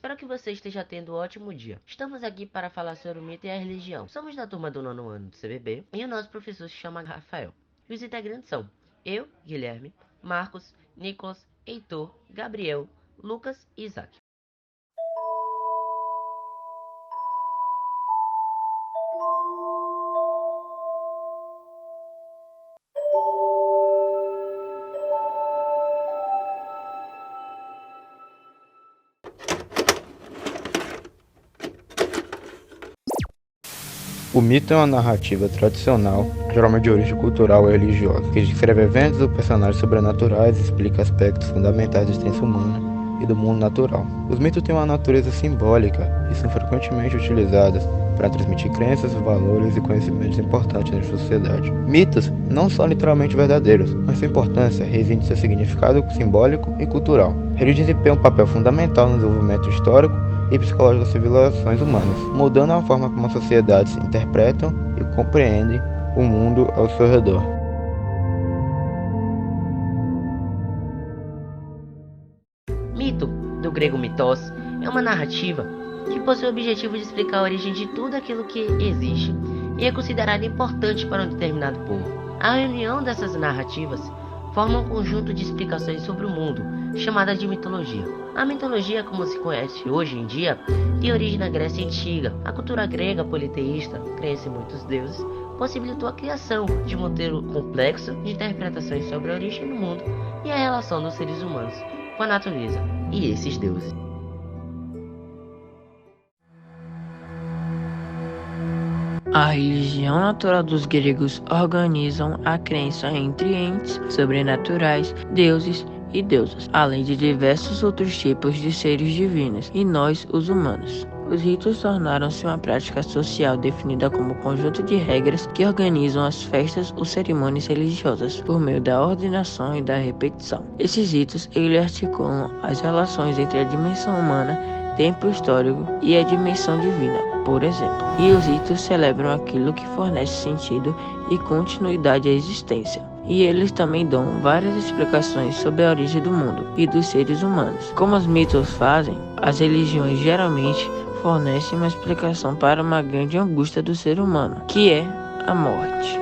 Espero que você esteja tendo um ótimo dia. Estamos aqui para falar sobre o mito e a religião. Somos da turma do nono ano do CBB e o nosso professor se chama Rafael. E os integrantes são eu, Guilherme, Marcos, Nicolas, Heitor, Gabriel, Lucas e Isaac. O mito é uma narrativa tradicional, geralmente de origem cultural ou religiosa, que descreve eventos ou personagens sobrenaturais e explica aspectos fundamentais da existência humana e do mundo natural. Os mitos têm uma natureza simbólica e são frequentemente utilizados para transmitir crenças, valores e conhecimentos importantes na sociedade. Mitos não são literalmente verdadeiros, mas sua importância reside em seu significado simbólico e cultural. Eles desempenham um papel fundamental no desenvolvimento histórico e psicológico das civilizações humanas, mudando a forma como as sociedades interpretam e compreendem o mundo ao seu redor. Mito, do grego mitos, é uma narrativa que possui o objetivo de explicar a origem de tudo aquilo que existe e é considerada importante para um determinado povo. A reunião dessas narrativas forma um conjunto de explicações sobre o mundo, chamada de mitologia. A mitologia, como se conhece hoje em dia, tem origem na Grécia Antiga. A cultura grega politeísta, crença em muitos deuses, possibilitou a criação de um modelo complexo de interpretações sobre a origem do mundo e a relação dos seres humanos com a natureza e esses deuses. A religião natural dos gregos organizam a crença entre entes sobrenaturais, deuses e deusas, além de diversos outros tipos de seres divinos, e nós, os humanos. Os ritos tornaram-se uma prática social definida como conjunto de regras que organizam as festas ou cerimônias religiosas por meio da ordenação e da repetição. Esses ritos articulam as relações entre a dimensão humana, tempo histórico e a dimensão divina, por exemplo. E os ritos celebram aquilo que fornece sentido e continuidade à existência. E eles também dão várias explicações sobre a origem do mundo e dos seres humanos. Como os mitos fazem, as religiões geralmente fornecem uma explicação para uma grande angústia do ser humano, que é a morte.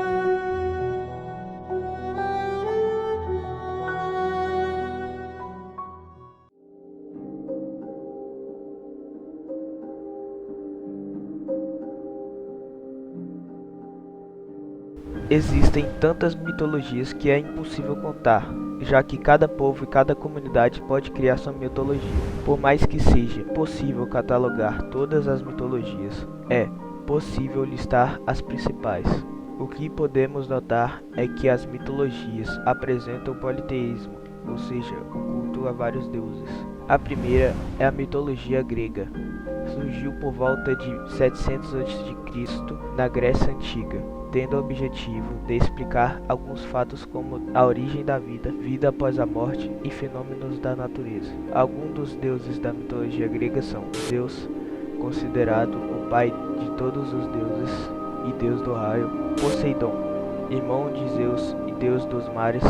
Existem tantas mitologias que é impossível contar, já que cada povo e cada comunidade pode criar sua mitologia. Por mais que seja possível catalogar todas as mitologias, é possível listar as principais. O que podemos notar é que as mitologias apresentam politeísmo, ou seja, o culto a vários deuses. A primeira é a mitologia grega. Surgiu por volta de 700 a.C. na Grécia Antiga, tendo o objetivo de explicar alguns fatos como a origem da vida, vida após a morte e fenômenos da natureza. Alguns dos deuses da mitologia grega são Zeus, considerado o pai de todos os deuses e deus do raio; Poseidon, irmão de Zeus e deus dos mares;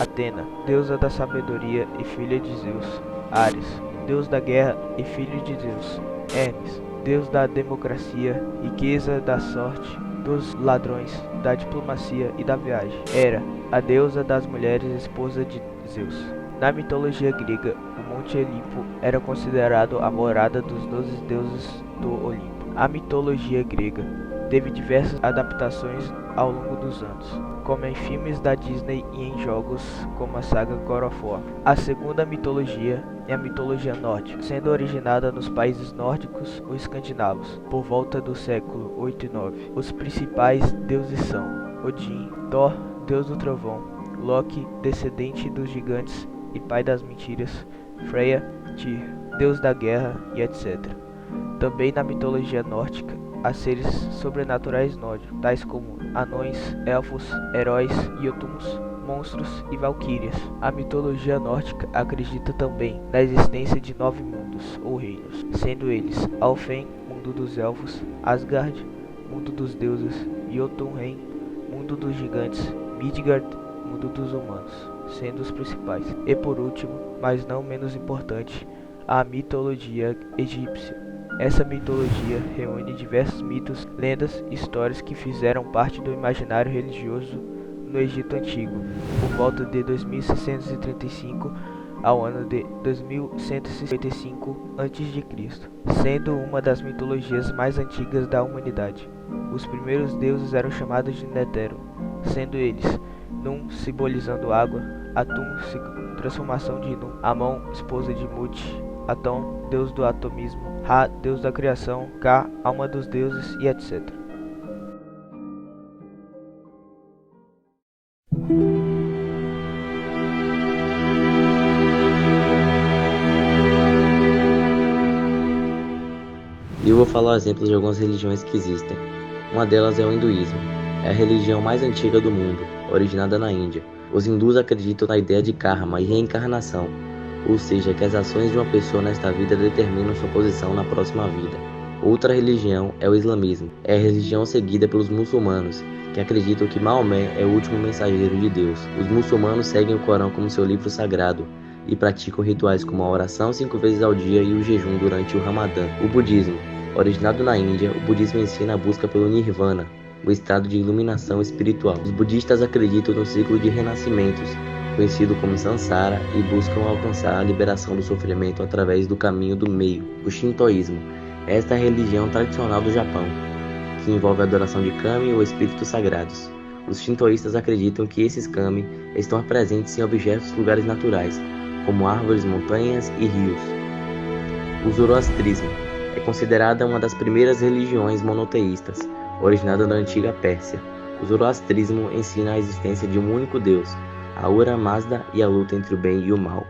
Atena, deusa da sabedoria e filha de Zeus; Ares, deus da guerra e filho de Zeus; Hermes, deus da democracia, riqueza, da sorte, dos ladrões, da diplomacia e da viagem; Hera, a deusa das mulheres, esposa de Zeus. Na mitologia grega, o Monte Olimpo era considerado a morada dos 12 deuses do Olimpo. A mitologia grega teve diversas adaptações ao longo dos anos, como em filmes da Disney e em jogos como a saga God of War. A segunda mitologia é a mitologia nórdica, sendo originada nos países nórdicos ou escandinavos, por volta do século 8 e 9. Os principais deuses são Odin, Thor, deus do trovão; Loki, descendente dos gigantes e pai das mentiras; Freya, Tyr, deus da guerra e etc. Também na mitologia nórdica há seres sobrenaturais nórdicos, tais como anões, elfos, heróis, jötuns, monstros e valquírias. A mitologia nórdica acredita também na existência de 9 mundos ou reinos, sendo eles Alfheim, mundo dos elfos; Asgard, mundo dos deuses; Jotunheim, mundo dos gigantes; Midgard, mundo dos humanos, sendo os principais. E por último, mas não menos importante, a mitologia egípcia. Essa mitologia reúne diversos mitos, lendas e histórias que fizeram parte do imaginário religioso no Egito Antigo, por volta de 2635 ao ano de 2155 a.C., sendo uma das mitologias mais antigas da humanidade. Os primeiros deuses eram chamados de Netero, sendo eles Num, simbolizando água, Atum, transformação de Num, Amon, esposa de Mut, Atom, deus do atomismo, Ra, deus da criação, Ka, alma dos deuses e etc. E eu vou falar exemplos de algumas religiões que existem. Uma delas é o hinduísmo. É a religião mais antiga do mundo, originada na Índia. Os hindus acreditam na ideia de karma e reencarnação, ou seja, que as ações de uma pessoa nesta vida determinam sua posição na próxima vida. Outra religião é o islamismo. É a religião seguida pelos muçulmanos, que acreditam que Maomé é o último mensageiro de Deus. Os muçulmanos seguem o Corão como seu livro sagrado e praticam rituais como a oração 5 vezes ao dia e o jejum durante o Ramadã. O budismo. Originado na Índia, o budismo ensina a busca pelo Nirvana, o estado de iluminação espiritual. Os budistas acreditam no ciclo de renascimentos, conhecido como Samsara, e buscam alcançar a liberação do sofrimento através do caminho do meio. O shintoísmo. Esta é a religião tradicional do Japão, que envolve a adoração de kami ou espíritos sagrados. Os shintoístas acreditam que esses kami estão presentes em objetos e lugares naturais, como árvores, montanhas e rios. O zoroastrismo é considerada uma das primeiras religiões monoteístas, originada da antiga Pérsia. O zoroastrismo ensina a existência de um único Deus, Ahura Mazda, e a luta entre o bem e o mal.